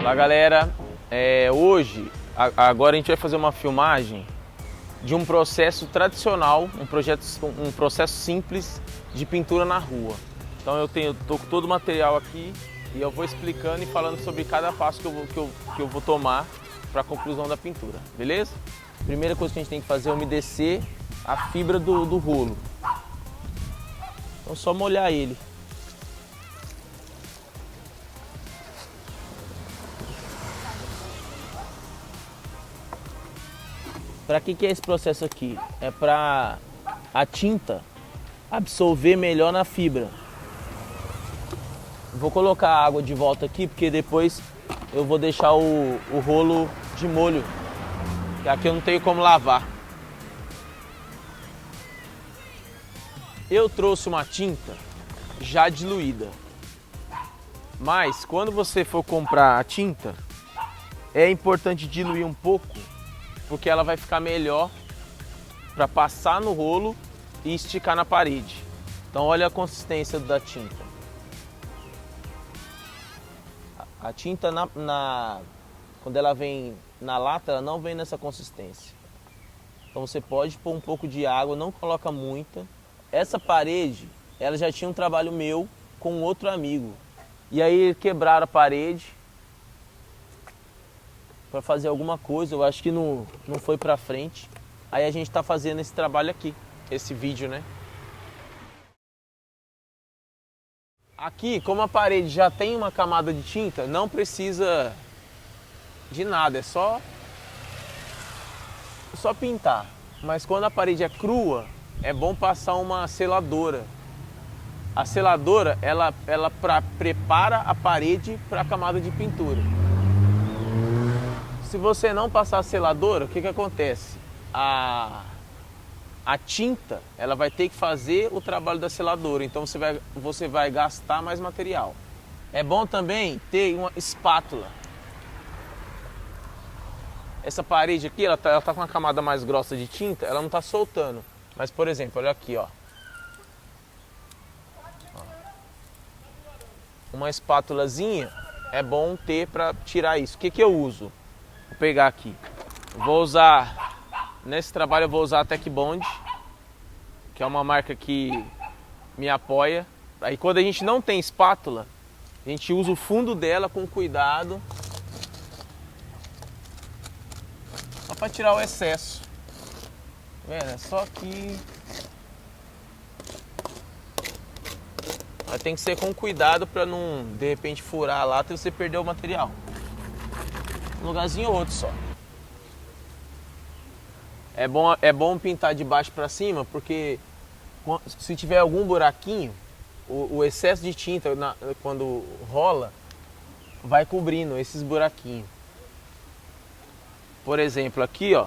Olá galera, agora a gente vai fazer uma filmagem de um processo tradicional, um processo simples de pintura na rua. Então tô com todo o material aqui e eu vou explicando e falando sobre cada passo que eu vou tomar para a conclusão da pintura, beleza? Primeira coisa que a gente tem que fazer é umedecer a fibra do rolo. Então só molhar ele. Para que é esse processo aqui? É para a tinta absorver melhor na fibra. Vou colocar a água de volta aqui porque depois eu vou deixar o rolo de molho, que aqui eu não tenho como lavar. Eu trouxe uma tinta já diluída, mas quando você for comprar a tinta, é importante diluir um pouco, porque ela vai ficar melhor para passar no rolo e esticar na parede. Então olha a consistência da tinta. A tinta quando ela vem na lata, ela não vem nessa consistência. Então você pode pôr um pouco de água, não coloca muita. Essa parede, ela já tinha um trabalho meu com outro amigo. E aí quebraram a parede para fazer alguma coisa, eu acho que não foi para frente. Aí a gente está fazendo esse trabalho aqui, esse vídeo, né? Aqui, como a parede já tem uma camada de tinta, não precisa de nada, é só pintar. Mas quando a parede é crua, é bom passar uma seladora. A seladora, ela prepara a parede para a camada de pintura. Se você não passar a seladora, o que acontece? A tinta, ela vai ter que fazer o trabalho da seladora, então você vai gastar mais material. É bom também ter uma espátula. Essa parede aqui, ela tá com uma camada mais grossa de tinta, ela não está soltando. Mas, por exemplo, olha aqui, ó. Uma espátulazinha é bom ter para tirar isso. O que eu uso? Vou pegar aqui. Nesse trabalho eu vou usar a Tecbond, que é uma marca que me apoia. Aí quando a gente não tem espátula, a gente usa o fundo dela com cuidado, só para tirar o excesso. Tá vendo? É só que tem que ser com cuidado para não, de repente, furar a lata e você perder o material. Um lugarzinho ou outro só. É bom pintar de baixo para cima, porque se tiver algum buraquinho, o excesso de tinta quando rola vai cobrindo esses buraquinhos. Por exemplo, aqui, ó,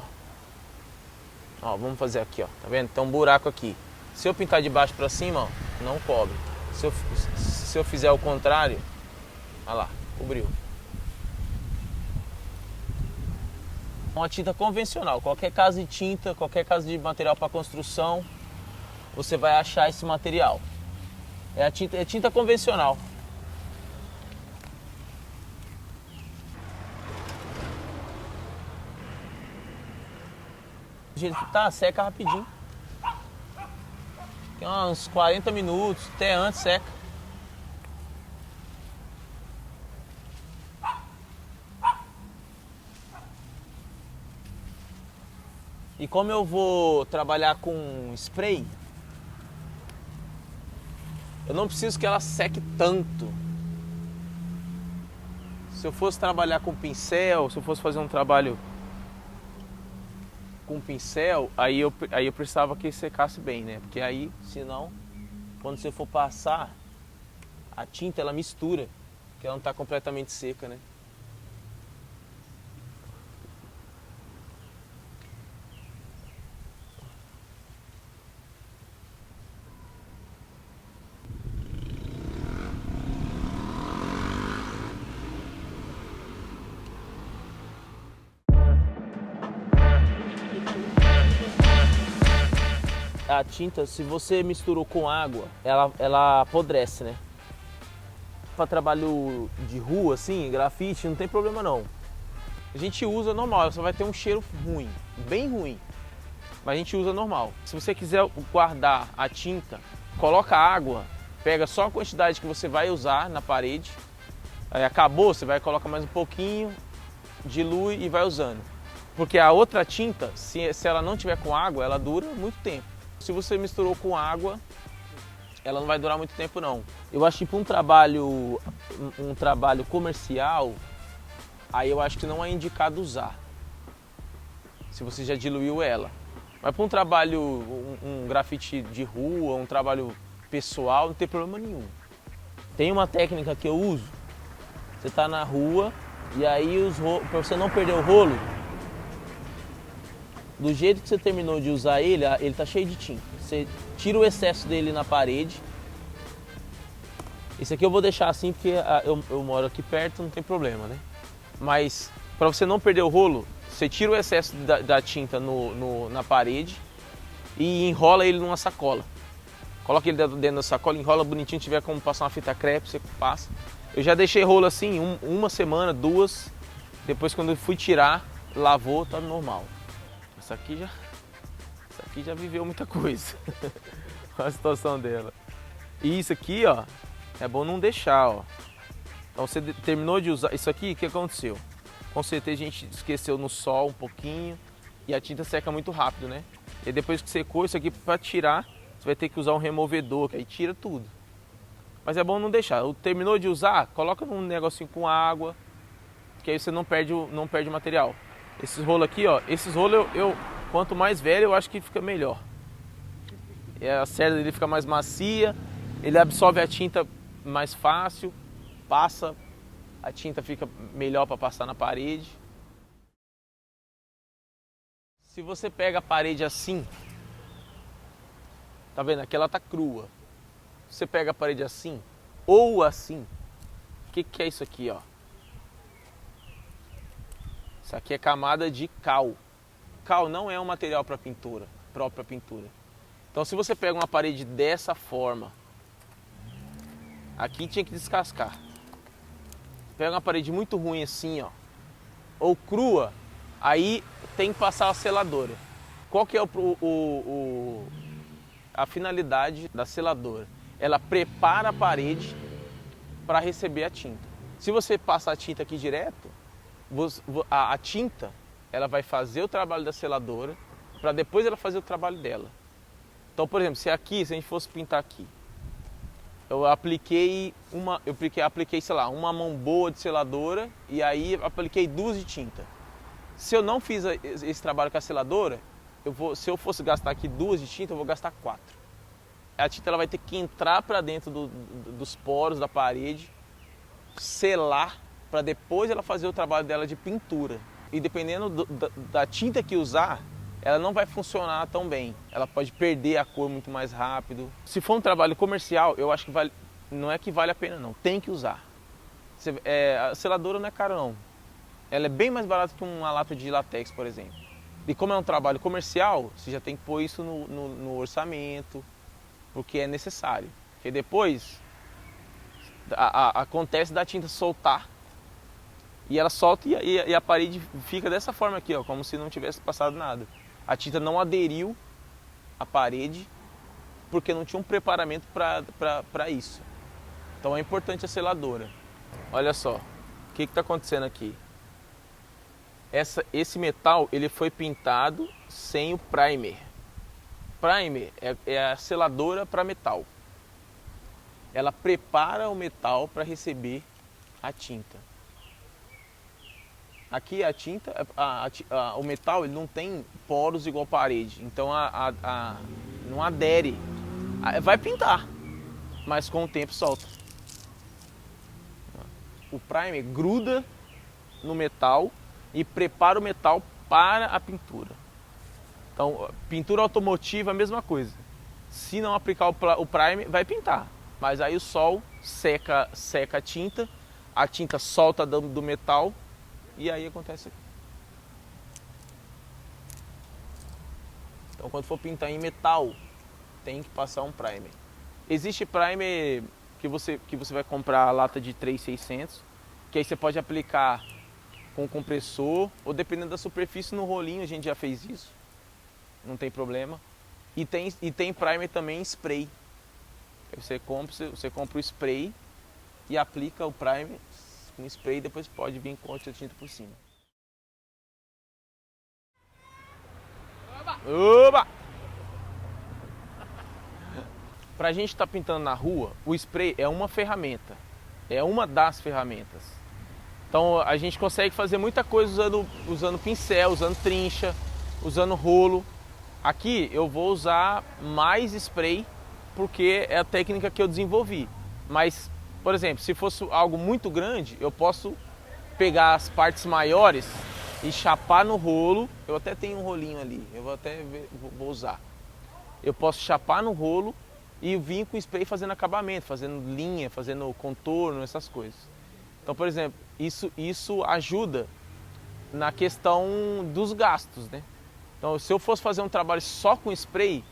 vamos fazer aqui, ó, tá vendo? Tem um buraco aqui. Se eu pintar de baixo para cima, ó, não cobre. Se eu fizer o contrário, olha lá, cobriu. Uma tinta convencional, qualquer casa de tinta, qualquer casa de material para construção, você vai achar esse material. É tinta convencional. Do jeito que tá, seca rapidinho. Tem uns 40 minutos, até antes seca. E como eu vou trabalhar com spray, eu não preciso que ela seque tanto. Se eu fosse trabalhar com pincel, se eu fosse fazer um trabalho com pincel, aí eu precisava que secasse bem, né? Porque aí, senão, quando você for passar, a tinta ela mistura, porque ela não está completamente seca, né? A tinta, se você misturou com água, ela apodrece, né? para trabalho de rua, assim, grafite, não tem problema não. A gente usa normal, só vai ter um cheiro ruim, bem ruim. Mas a gente usa normal. Se você quiser guardar a tinta, coloca água, pega só a quantidade que você vai usar na parede. Aí acabou, você vai colocar mais um pouquinho, dilui e vai usando. Porque a outra tinta, se ela não tiver com água, ela dura muito tempo. Se você misturou com água, ela não vai durar muito tempo não. Eu acho que para um trabalho comercial, aí eu acho que não é indicado usar, se você já diluiu ela. Mas para um trabalho, um grafite de rua, um trabalho pessoal, não tem problema nenhum. Tem uma técnica que eu uso, você está na rua e aí para você não perder o rolo, do jeito que você terminou de usar ele está cheio de tinta. Você tira o excesso dele na parede. Esse aqui eu vou deixar assim porque eu moro aqui perto, não tem problema, né? Mas para você não perder o rolo, você tira o excesso da tinta na parede e enrola ele numa sacola. Coloca ele dentro da sacola, enrola bonitinho, tiver como passar uma fita crepe, você passa. Eu já deixei rolo assim uma semana, duas. Depois quando eu fui tirar, lavou, tá normal. Essa aqui já viveu muita coisa. Olha a situação dela. E isso aqui, ó, é bom não deixar, ó. Então você terminou de usar isso aqui, o que aconteceu? Com certeza a gente esqueceu no sol um pouquinho e a tinta seca muito rápido, né? E depois que secou, isso aqui para tirar, você vai ter que usar um removedor, que aí tira tudo. Mas é bom não deixar. Terminou de usar, coloca num negocinho com água, que aí você não perde o material. Esses rolos aqui, ó, esses rolos quanto mais velho, eu acho que fica melhor. A cerda dele fica mais macia, ele absorve a tinta mais fácil, passa, a tinta fica melhor para passar na parede. Se você pega a parede assim, tá vendo? Aqui ela tá crua. Se você pega a parede assim, ou assim, o que é isso aqui, ó? Isso aqui é camada de cal. Cal não é um material para pintura, própria pintura. Então se você pega uma parede dessa forma, aqui tinha que descascar. Pega uma parede muito ruim assim, ó, ou crua, aí tem que passar a seladora. Qual que é a finalidade da seladora? Ela prepara a parede para receber a tinta. Se você passar a tinta aqui direto, a tinta ela vai fazer o trabalho da seladora para depois ela fazer o trabalho dela. Então, por exemplo, se a gente fosse pintar aqui, eu apliquei, sei lá, uma mão boa de seladora e aí apliquei 2 de tinta. Se eu não fiz esse trabalho com a seladora, se eu fosse gastar aqui 2 de tinta, eu vou gastar 4. A tinta ela vai ter que entrar para dentro dos poros da parede, selar, para depois ela fazer o trabalho dela de pintura. E dependendo da tinta que usar, ela não vai funcionar tão bem. Ela pode perder a cor muito mais rápido. Se for um trabalho comercial, eu acho que não é que vale a pena não, tem que usar. A seladora não é cara não. Ela é bem mais barata que uma lata de látex, por exemplo. E como é um trabalho comercial, você já tem que pôr isso no orçamento, porque é necessário. Porque depois acontece da tinta soltar, e ela solta e a parede fica dessa forma aqui, ó, como se não tivesse passado nada. A tinta não aderiu à parede porque não tinha um preparamento para isso. Então é importante a seladora. Olha só, o que está acontecendo aqui? Esse metal ele foi pintado sem o primer. Primer é a seladora para metal. Ela prepara o metal para receber a tinta. Aqui a tinta, o metal ele não tem poros igual parede, então não adere. Vai pintar, mas com o tempo solta. O primer gruda no metal e prepara o metal para a pintura. Então, pintura automotiva é a mesma coisa. Se não aplicar o primer, vai pintar. Mas aí o sol seca a tinta solta do metal e aí acontece aqui. Então quando for pintar em metal, tem que passar um primer. Existe primer que você vai comprar a lata de 3.600, que aí você pode aplicar com o compressor, ou dependendo da superfície no rolinho, a gente já fez isso, não tem problema. E tem primer também em spray. Aí você compra o spray e aplica o primer com spray, depois pode vir com outra tinta por cima. Oba! Pra gente estar pintando na rua, o spray é uma ferramenta, é uma das ferramentas. Então a gente consegue fazer muita coisa usando pincel, usando trincha, usando rolo. Aqui eu vou usar mais spray porque é a técnica que eu desenvolvi. Mas, por exemplo, se fosse algo muito grande, eu posso pegar as partes maiores e chapar no rolo. Eu até tenho um rolinho ali, eu vou usar. Eu posso chapar no rolo e vir com o spray fazendo acabamento, fazendo linha, fazendo contorno, essas coisas. Então, por exemplo, isso ajuda na questão dos gastos, né? Então, se eu fosse fazer um trabalho só com spray,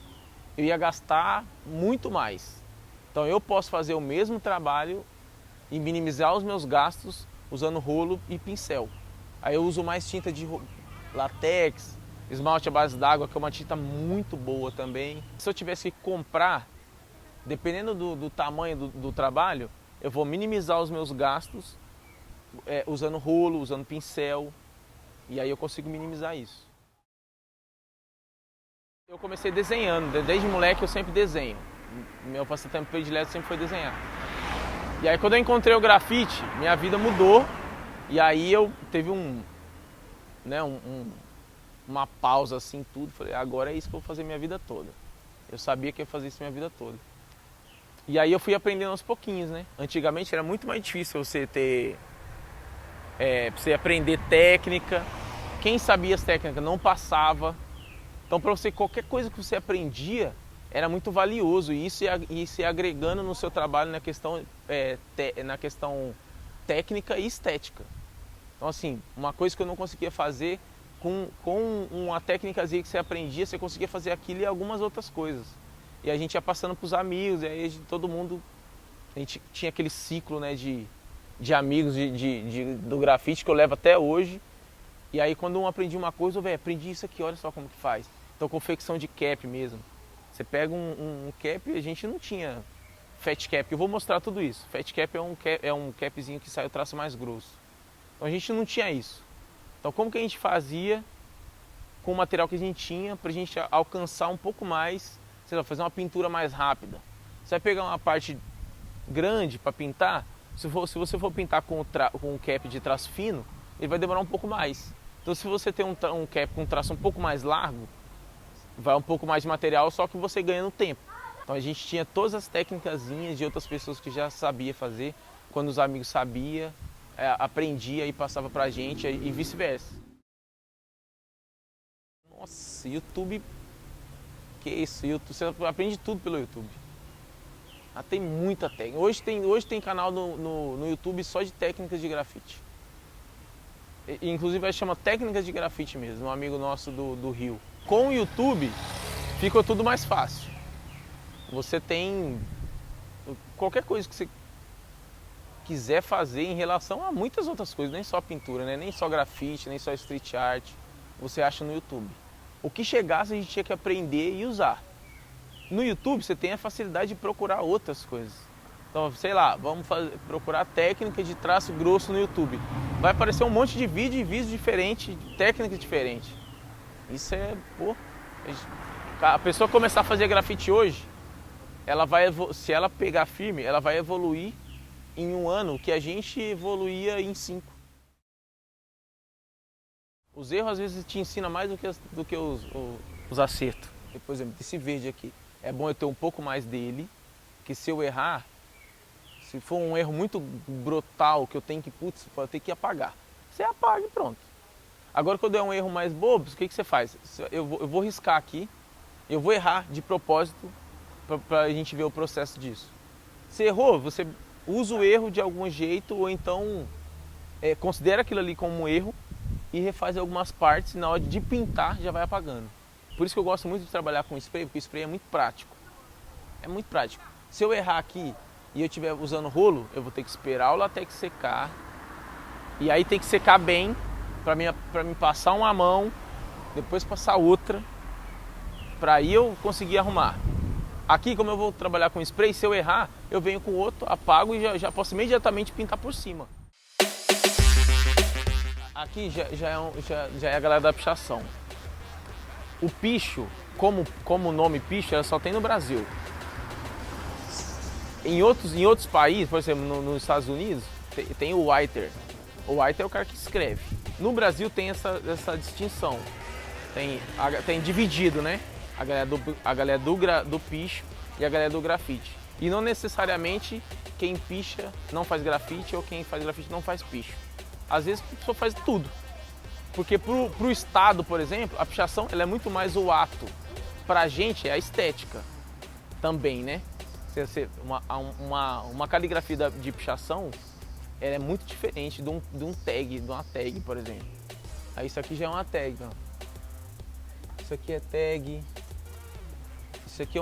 eu ia gastar muito mais. Então, eu posso fazer o mesmo trabalho e minimizar os meus gastos usando rolo e pincel. Aí eu uso mais tinta de latex, esmalte à base d'água, que é uma tinta muito boa também. Se eu tivesse que comprar, dependendo do tamanho do trabalho, eu vou minimizar os meus gastos usando rolo, usando pincel, e aí eu consigo minimizar isso. Eu comecei desenhando, desde moleque eu sempre desenho. Meu passatempo predileto sempre foi desenhar. E aí quando eu encontrei o grafite, minha vida mudou, e aí eu teve uma pausa assim, tudo. Falei, agora é isso que eu vou fazer minha vida toda. Eu sabia que ia fazer isso minha vida toda. E aí eu fui aprendendo aos pouquinhos, né? Antigamente era muito mais difícil você aprender técnica. Quem sabia as técnicas não passava. Então, para você, qualquer coisa que você aprendia era muito valioso. E isso ia agregando no seu trabalho na questão técnica e estética. Então, assim, uma coisa que eu não conseguia fazer, com uma técnicazinha que você aprendia, você conseguia fazer aquilo e algumas outras coisas. E a gente ia passando para os amigos, e aí todo mundo... A gente tinha aquele ciclo, né, de amigos do grafite que eu levo até hoje. E aí quando um aprendi uma coisa, eu aprendi isso aqui, olha só como que faz. Então confecção de cap mesmo. Você pega um cap, a gente não tinha fat cap, eu vou mostrar tudo isso. Fat cap é um capzinho que sai o traço mais grosso. Então a gente não tinha isso. Então como que a gente fazia com o material que a gente tinha para a gente alcançar um pouco mais, sei lá, fazer uma pintura mais rápida. Você vai pegar uma parte grande para pintar, se você for pintar com um cap de traço fino, ele vai demorar um pouco mais. Então se você tem um cap com um traço um pouco mais largo, vai um pouco mais de material, só que você ganha no tempo. Então a gente tinha todas as técnicazinhas de outras pessoas que já sabia fazer, quando os amigos sabiam, aprendia e passava pra gente e vice-versa. Nossa, YouTube, que isso, YouTube, você aprende tudo pelo YouTube. Tem muita técnica. Hoje tem canal no YouTube só de técnicas de grafite. Inclusive chama Técnicas de Grafite mesmo, um amigo nosso do Rio. Com o YouTube ficou tudo mais fácil. Você tem qualquer coisa que você quiser fazer em relação a muitas outras coisas, nem só pintura, né? Nem só grafite, nem só street art, você acha no YouTube. O que chegasse a gente tinha que aprender e usar. No YouTube você tem a facilidade de procurar outras coisas. Então, sei lá, vamos procurar técnica de traço grosso no YouTube. Vai aparecer um monte de vídeo e vídeos diferentes, técnicas diferentes. Isso a pessoa começar a fazer grafite hoje, se ela pegar firme, ela vai evoluir em um ano que a gente evoluía em 5. Os erros às vezes te ensinam mais do que os acertos. Por exemplo, esse verde aqui, é bom eu ter um pouco mais dele, que se eu errar, se for um erro muito brutal que eu tenho que apagar. Você apaga e pronto. Agora quando é um erro mais bobo, o que você faz? Eu vou riscar aqui, eu vou errar de propósito para a gente ver o processo disso. Se errou, você usa o erro de algum jeito ou então considera aquilo ali como um erro e refaz algumas partes e na hora de pintar já vai apagando. Por isso que eu gosto muito de trabalhar com spray, porque o spray é muito prático. É muito prático. Se eu errar aqui e eu estiver usando rolo, eu vou ter que esperar o latex secar. E aí tem que secar bem para mim passar uma mão, depois passar outra, para aí eu conseguir arrumar. Aqui, como eu vou trabalhar com spray, se eu errar, eu venho com outro, apago e já posso imediatamente pintar por cima. Aqui já é a galera da pichação. O picho, como o nome picho, ela só tem no Brasil. Em outros países, por exemplo, nos Estados Unidos, tem o whiter. O whiter é o cara que escreve. No Brasil tem essa distinção. Tem dividido, né? A galera do picho e a galera do grafite. E não necessariamente quem picha não faz grafite ou quem faz grafite não faz picho. Às vezes a pessoa faz tudo. Porque pro Estado, por exemplo, a pichação ela é muito mais o ato. Pra gente é a estética também, né? Uma caligrafia de pichação ela é muito diferente de uma tag, por exemplo. Aí isso aqui já é uma tag, ó. Isso aqui é tag. Isso aqui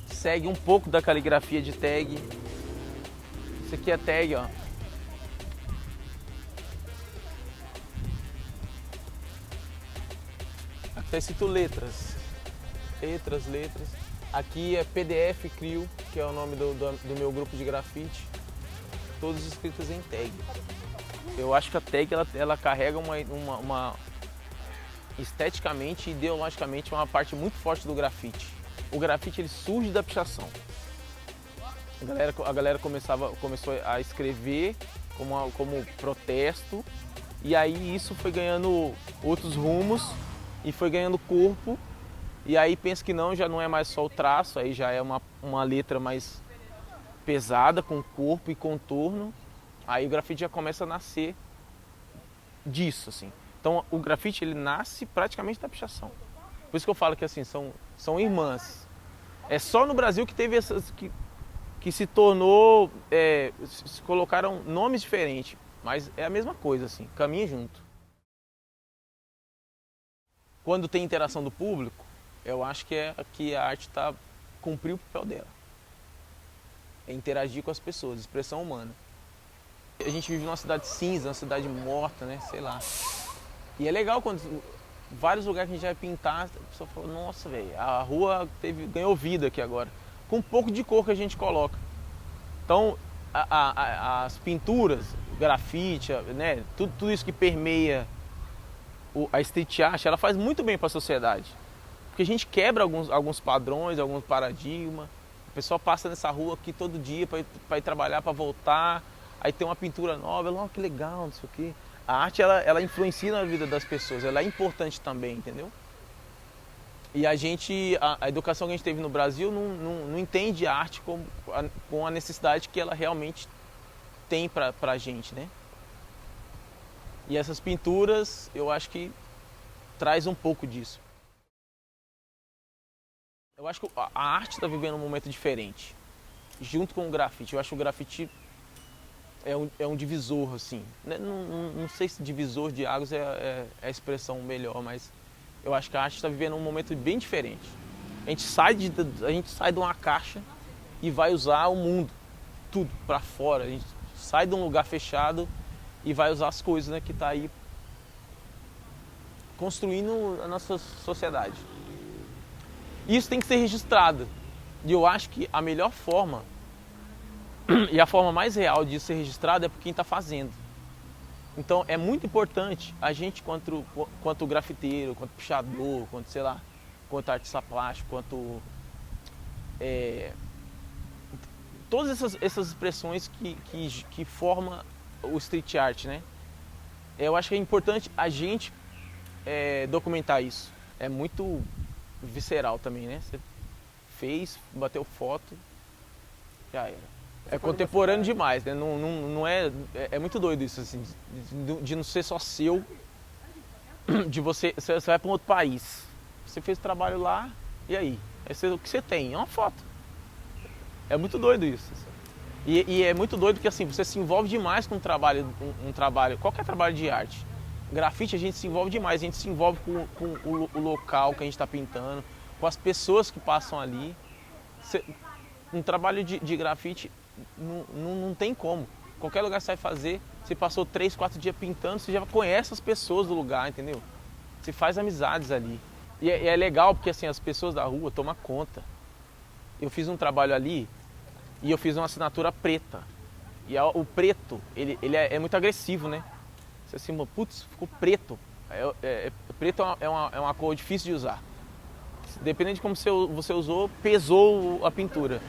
segue um pouco da caligrafia de tag. Isso aqui é tag, ó. Aqui tá escrito letras. Letras. Aqui é PDF Crio, que é o nome do meu grupo de grafite. Todos escritos em tag. Eu acho que a tag ela carrega uma esteticamente e ideologicamente uma parte muito forte do grafite. O grafite ele surge da pichação. A galera começou a escrever como protesto e aí isso foi ganhando outros rumos e foi ganhando corpo. E aí pensa que já não é mais só o traço, aí já é uma letra mais pesada, com corpo e contorno. Aí o grafite já começa a nascer disso, assim. Então o grafite ele nasce praticamente da pichação. Por isso que eu falo que assim, são irmãs. É só no Brasil que teve essas que se tornou, se colocaram nomes diferentes, mas é a mesma coisa, assim, caminha junto. Quando tem interação do público, eu acho que a arte cumpriu o papel dela. É interagir com as pessoas, expressão humana. A gente vive numa cidade cinza, uma cidade morta, né? Sei lá. E é legal quando vários lugares que a gente vai pintar, a pessoa fala, nossa, velho, a rua ganhou vida aqui agora. Com um pouco de cor que a gente coloca. Então, as pinturas, grafite, né? Tudo isso que permeia a street art, ela faz muito bem para a sociedade. Porque a gente quebra alguns padrões, alguns paradigmas. O pessoal passa nessa rua aqui todo dia para ir trabalhar, para voltar. Aí tem uma pintura nova, ela, que legal, não sei o quê. A arte, ela influencia na vida das pessoas, ela é importante também, entendeu? E a educação que a gente teve no Brasil não entende a arte com a necessidade que ela realmente tem pra gente, né? E essas pinturas, eu acho que traz um pouco disso. Eu acho que a arte está vivendo um momento diferente, junto com o grafite. Eu acho que o grafite é um divisor, assim. Não sei se divisor de águas é a expressão melhor, mas eu acho que a arte está vivendo um momento bem diferente. A gente sai de uma caixa e vai usar o mundo, tudo, para fora. A gente sai de um lugar fechado e vai usar as coisas, né, que está aí construindo a nossa sociedade. Isso tem que ser registrado. E eu acho que a melhor forma e a forma mais real de ser registrado é por quem está fazendo. Então é muito importante a gente, quanto grafiteiro, quanto pichador, quanto artista plástico, todas essas expressões que formam o street art, né? Eu acho que é importante a gente documentar isso. É muito visceral também, né? Você fez, bateu foto, já era. É contemporâneo demais, né? Não é muito doido isso, assim, de não ser só seu, de você vai para um outro país. Você fez o trabalho lá, e aí? O que você tem? É uma foto. É muito doido isso. E é muito doido que assim, você se envolve demais com um trabalho, qualquer trabalho de arte. Grafite a gente se envolve demais, a gente se envolve com o local que a gente está pintando, com as pessoas que passam ali. Um trabalho de grafite não tem como. Qualquer lugar que você vai fazer, você passou 3, 4 dias pintando, você já conhece as pessoas do lugar, entendeu? Você faz amizades ali. E é legal porque assim, as pessoas da rua tomam conta. Eu fiz um trabalho ali e eu fiz uma assinatura preta. E o preto, ele é muito agressivo, né? Você assim, putz, ficou preto. Preto é uma cor difícil de usar. Dependendo de como você usou, pesou a pintura.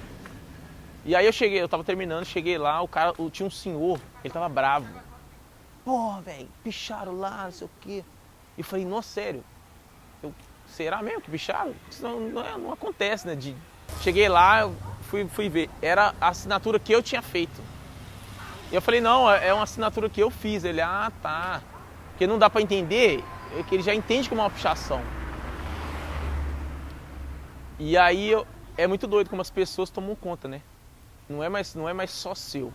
E aí eu tava terminando, cheguei lá, tinha um senhor, ele tava bravo. Pô, velho, picharam lá, não sei o quê. E eu falei, nossa, sério? Será mesmo que picharam? Isso não acontece, né? Cheguei lá, eu fui ver. Era a assinatura que eu tinha feito. E eu falei, não, é uma assinatura que eu fiz. Ele, tá. Porque não dá pra entender, é que ele já entende como uma pichação. E aí é muito doido como as pessoas tomam conta, né? Não é mais só seu.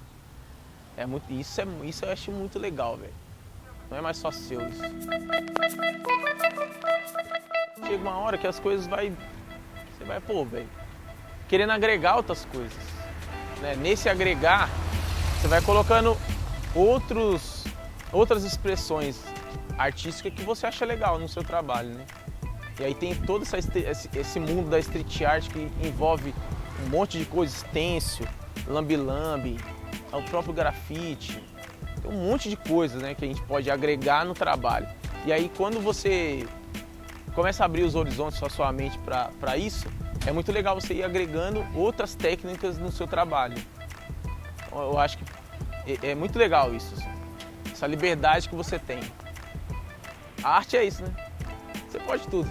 Isso eu acho muito legal, velho. Não é mais só seu isso. Chega uma hora que as coisas você vai, velho, querendo agregar outras coisas. Né? Nesse agregar, você vai colocando outras expressões artísticas que você acha legal no seu trabalho, né? E aí tem todo esse mundo da street art que envolve um monte de coisa, stencil, lambi-lambi, o próprio grafite. Tem um monte de coisas, né, que a gente pode agregar no trabalho. E aí quando você começa a abrir os horizontes da sua mente para isso, é muito legal você ir agregando outras técnicas no seu trabalho. Então, eu acho que é muito legal isso, assim, essa liberdade que você tem. A arte é isso, né? Você pode tudo.